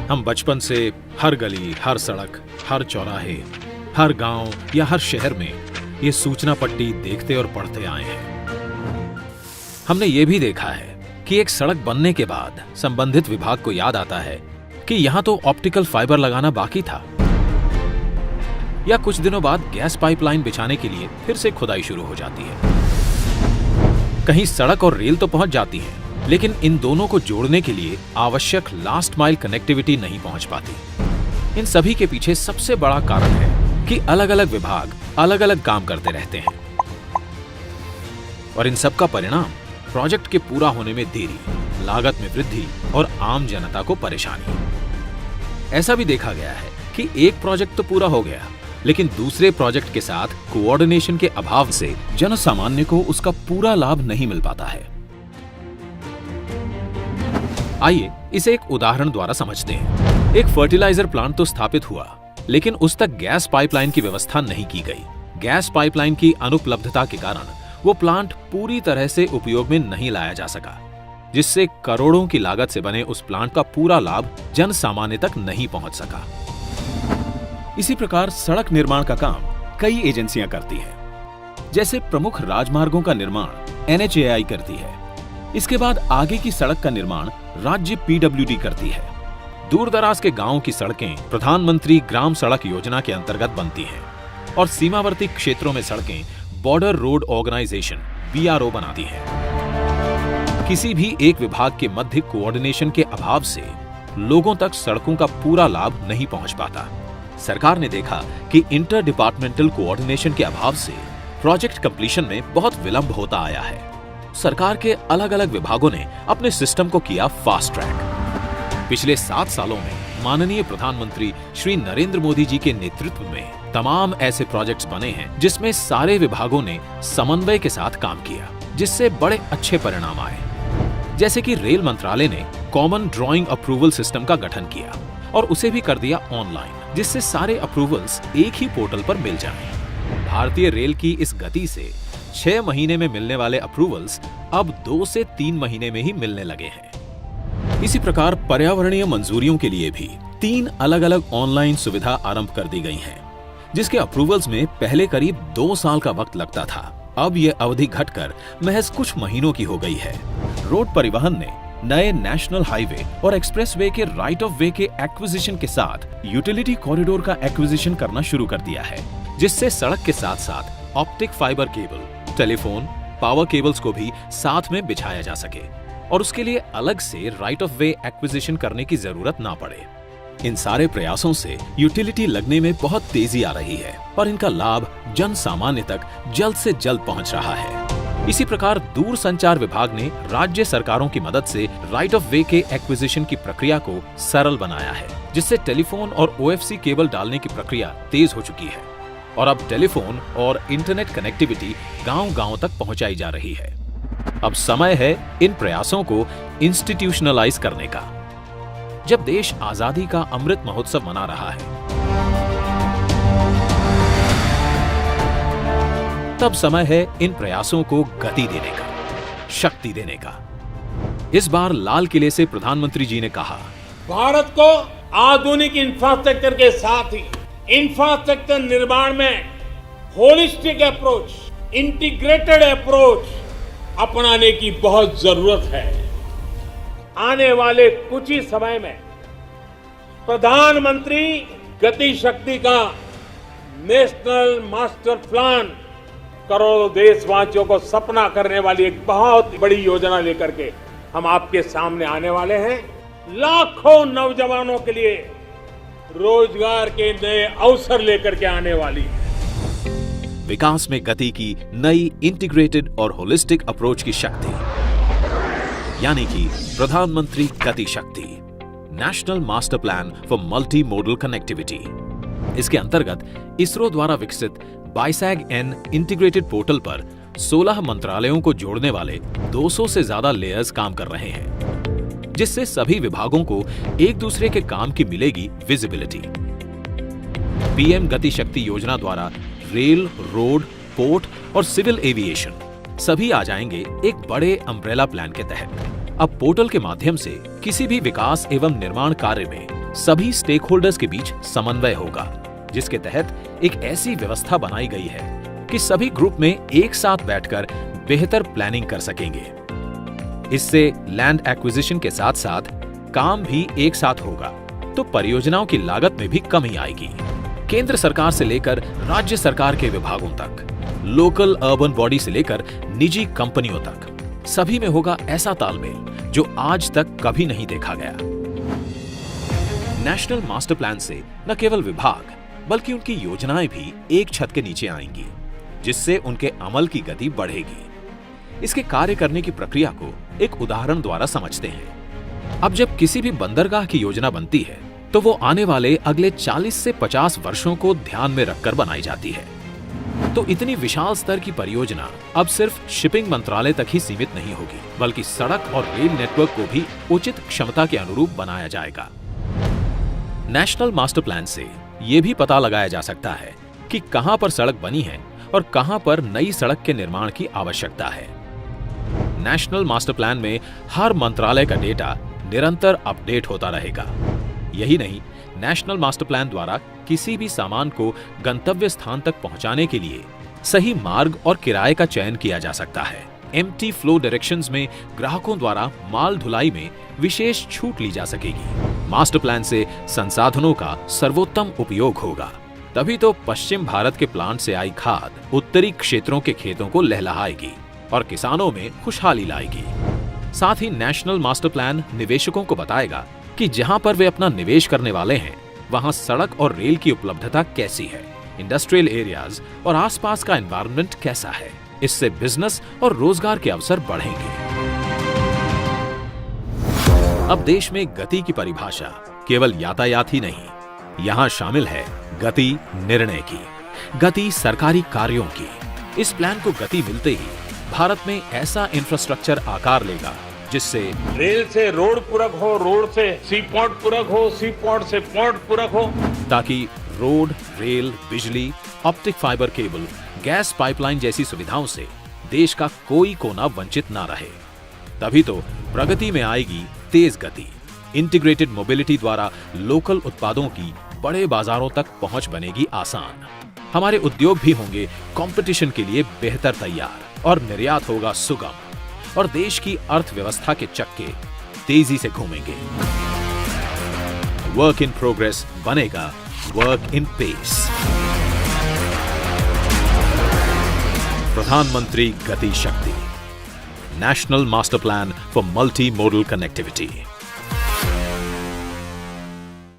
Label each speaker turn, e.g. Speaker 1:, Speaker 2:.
Speaker 1: हम बचपन से हर गली, हर सड़क, हर चौराहे, हर गांव या हर शहर में ये सूचना पट्टी देखते और पढ़ते आए हैं। हमने ये भी देखा है कि एक सड़क बनने के बाद संबंधित विभाग को याद आता है कि यहां तो ऑप्टिकल फाइबर लगाना बाकी था, या कुछ दिनों बाद गैस पाइपलाइन बिछाने के लिए फिर से खुदाई शुरू हो जाती है। कहीं सड़क और रेल तो पहुंच जाती है, लेकिन इन दोनों को जोड़ने के लिए आवश्यक लास्ट माइल कनेक्टिविटी नहीं पहुंच पाती। इन सभी के पीछे सबसे बड़ा कारण है कि अलग अलग विभाग अलग अलग काम करते रहते हैं, और इन सब का परिणाम प्रोजेक्ट के पूरा होने में देरी, लागत में वृद्धि और आम जनता को परेशानी। ऐसा भी देखा गया है कि एक प्रोजेक्ट तो पूरा हो गया, लेकिन दूसरे प्रोजेक्ट के साथ कोऑर्डिनेशन के अभाव से जनसामान्य को उसका पूरा लाभ नहीं मिल पाता है। आइए इसे एक उदाहरण द्वारा समझते हैं। एक फर्टिलाइजर प्लांट तो स्थापित हुआ, लेकिन उस तक गैस पाइपलाइन की व्यवस्था नहीं की गई। गैस पाइपलाइन की अनुपलब्धता के कारण वो प्लांट पूरी तरह से उपयोग में नहीं लाया जा सका, जिससे करोड़ों की लागत से बने उस प्लांट का पूरा लाभ जन सामान्य तक नहीं पहुंच सका। इसी प्रकार सड़क निर्माण का काम कई एजेंसियां करती हैं। जैसे प्रमुख राजमार्गों का निर्माण NHAI करती है। इसके बाद आगे की सड़क का निर्माण राज्य PWD करती है। दूर दराज के गांवों की सड़कें प्रधानमंत्री ग्राम सड़क योजना के अंतर्गत बनती हैं, और सीमावर्ती क्षेत्रों में सड़कें बॉर्डर रोड ऑर्गेनाइजेशन BRO बनाती है। किसी भी एक विभाग के मध्य कोऑर्डिनेशन के अभाव से लोगों तक सड़कों का पूरा लाभ नहीं पहुंच पाता। सरकार ने देखा कि इंटर डिपार्टमेंटल कोऑर्डिनेशन के अभाव से प्रोजेक्ट कंप्लीशन में बहुत विलंब होता आया है। सरकार के अलग अलग विभागों ने अपने सिस्टम को किया फास्ट ट्रैक। पिछले 7 सालों में माननीय प्रधानमंत्री श्री नरेंद्र मोदी जी के नेतृत्व में तमाम ऐसे प्रोजेक्ट्स बने हैं जिसमें सारे विभागों ने समन्वय के साथ काम किया, जिससे बड़े अच्छे परिणाम आए। जैसे कि रेल मंत्रालय ने कॉमन ड्राइंग अप्रूवल सिस्टम का गठन किया और उसे भी कर दिया ऑनलाइन, जिससे सारे अप्रूवल्स एक ही पोर्टल पर मिल जाएं। भारतीय रेल की इस गति से 6 महीने में मिलने वाले अप्रूवल्स अब 2 से 3 महीने में ही मिलने लगे हैं। इसी प्रकार पर्यावरणीय मंजूरियों के लिए भी 3 अलग अलग ऑनलाइन सुविधा आरंभ कर दी गई हैं, जिसके अप्रूवल्स में पहले करीब 2 साल का वक्त लगता था। अब यह अवधि घटकर महज कुछ महीनों की हो गई है। रोड परिवहन ने नए नेशनल हाईवे और एक्सप्रेसवे के राइट ऑफ वे के एक्विजिशन के साथ यूटिलिटी कॉरिडोर का एक्विजिशन करना शुरू कर दिया है, जिससे सड़क के साथ साथ optic fibre cable, telephone, power cables को भी साथ में बिछाया जा सके, और उसके लिए अलग से राइट ऑफ वे एक्विजिशन करने की जरूरत ना पड़े। इन सारे प्रयासों से यूटिलिटी लगने में बहुत तेजी आ रही है और इनका लाभ जन सामान्य तक जल्द से जल्द पहुंच रहा है। इसी प्रकार दूर संचार विभाग ने राज्य सरकारों की मदद से राइट ऑफ वे के एक्विजिशन की प्रक्रिया को सरल बनाया है, जिससे टेलीफोन और OFC केबल डालने की प्रक्रिया तेज हो चुकी है, और अब टेलीफोन और इंटरनेट कनेक्टिविटी गांव-गांव तक पहुंचाई जा रही है। अब समय है इन प्रयासों को इंस्टीट्यूशनलाइज करने का। जब देश आजादी का अमृत महोत्सव मना रहा है, तब समय है इन प्रयासों को गति देने का, शक्ति देने का। इस बार लाल किले से प्रधानमंत्री जी ने कहा,
Speaker 2: भारत को आधुनिक इंफ्रास्ट्रक्चर के साथ ही इंफ्रास्ट्रक्चर निर्माण में होलिस्टिक अप्रोच, इंटीग्रेटेड अप्रोच अपनाने की बहुत जरूरत है। आने वाले कुछ ही समय में प्रधानमंत्री गति शक्ति का नेशनल मास्टर प्लान करोड़ों देशवासियों को सपना करने वाली एक बहुत बड़ी योजना लेकर के हम आपके सामने आने वाले हैं। लाखों नौजवानों के लिए रोजगार के नए अवसर लेकर के आने वाली है।
Speaker 1: विकास में गति की नई इंटीग्रेटेड और होलिस्टिक अप्रोच की शक्ति, यानी कि प्रधानमंत्री गति शक्ति, national master plan for multi modal connectivity. इसके अंतर्गत इसरो द्वारा विकसित BISAG-N इंटीग्रेटेड पोर्टल पर 16 मंत्रालयों को जोड़ने वाले 200 से ज्यादा लेयर्स काम कर रहे हैं, जिससे सभी विभागों को एक दूसरे के काम की मिलेगी विजिबिलिटी। PM गति शक्ति योजना द्वारा रेल, रोड, पोर्ट और सिविल एविएशन सभी आ जाएंगे एक बड़े अम्ब्रेला प्लान के तहत। अब पोर्टल के माध्यम से किसी भी विकास एवं निर्माण कार्य में सभी स्टेक होल्डर्स के बीच समन्वय होगा, जिसके तहत एक ऐसी व्यवस्था बनाई गई है कि सभी ग्रुप में एक साथ बैठकर बेहतर प्लानिंग कर सकेंगे। इससे लैंड एक्विजिशन के साथ साथ काम भी एक साथ होगा, तो परियोजनाओं की लागत में भी कमी आएगी। केंद्र सरकार से लेकर राज्य सरकार के विभागों तक, लोकल अर्बन बॉडी से लेकर निजी कंपनियों तक, सभी में होगा ऐसा तालमेल जो आज तक कभी नहीं देखा गया। नेशनल मास्टर प्लान से न केवल विभाग बल्कि उनकी योजनाएं भी एक छत के नीचे आएंगी, जिससे उनके अमल की गति बढ़ेगी। इसके कार्य करने की प्रक्रिया को एक उदाहरण द्वारा समझते हैं। अब जब किसी भी बंदरगाह की योजना बनती है तो वो आने वाले अगले 40 से 50 वर्षों को ध्यान में रखकर बनाई जाती है। तो इतनी विशाल स्तर की परियोजना अब सिर्फ शिपिंग मंत्रालय तक ही सीमित नहीं होगी, बल्कि सड़क और रेल नेटवर्क को भी उचित क्षमता के अनुरूप बनाया जाएगा। नेशनल मास्टर प्लान से ये भी पता लगाया जा सकता है कि कहां पर सड़क बनी है और कहां पर नई सड़क के निर्माण की आवश्यकता है। नेशनल मास्टर प्लान में हर मंत्रालय का डेटा निरंतर अपडेट होता रहेगा। यही नहीं, नेशनल मास्टर प्लान द्वारा किसी भी सामान को गंतव्य स्थान तक पहुंचाने के लिए सही मार्ग और किराए का चयन किया जा सकता है। एम्प्टी फ्लो डायरेक्शंस में ग्राहकों द्वारा माल ढुलाई में विशेष छूट ली जा सकेगी। मास्टर प्लान से संसाधनों का सर्वोत्तम उपयोग होगा। तभी तो पश्चिम भारत के प्लांट से आई खाद उत्तरी क्षेत्रों के खेतों को लहलहाएगी और किसानों में खुशहाली लाएगी। साथ ही नेशनल मास्टर प्लान निवेशकों को बताएगा कि जहां पर वे अपना निवेश करने वाले हैं वहां सड़क और रेल की उपलब्धता कैसी है, इंडस्ट्रियल एरियाज और आसपास का एनवायरनमेंट कैसा है। इससे बिजनेस और रोजगार के अवसर बढ़ेंगे। अब देश में गति की परिभाषा केवल यातायात ही नहीं, यहाँ शामिल है गति निर्णय की, गति सरकारी कार्यों की। इस प्लान को गति मिलते ही भारत में ऐसा इंफ्रास्ट्रक्चर आकार लेगा जिससे
Speaker 2: रेल से रोड पूरक हो, रोड से सी पोर्ट पूरक हो, सी पोर्ट से पोर्ट पूरक हो,
Speaker 1: ताकि रोड, रेल, बिजली, optic fibre cable, gas pipeline जैसी सुविधाओं से देश का कोई कोना वंचित ना रहे। तभी तो प्रगति में आएगी तेज गति। इंटीग्रेटेड मोबिलिटी द्वारा लोकल उत्पादों की बड़े बाजारों तक पहुंच बनेगी आसान। हमारे उद्योग भी होंगे कंपटीशन के लिए बेहतर तैयार और निर्यात होगा सुगम और देश की अर्थव्यवस्था के चक्के तेजी से घूमेंगे। वर्क इन प्रोग्रेस बनेगा वर्क इन पेस। प्रधानमंत्री गति शक्ति, national master plan for multi modal connectivity.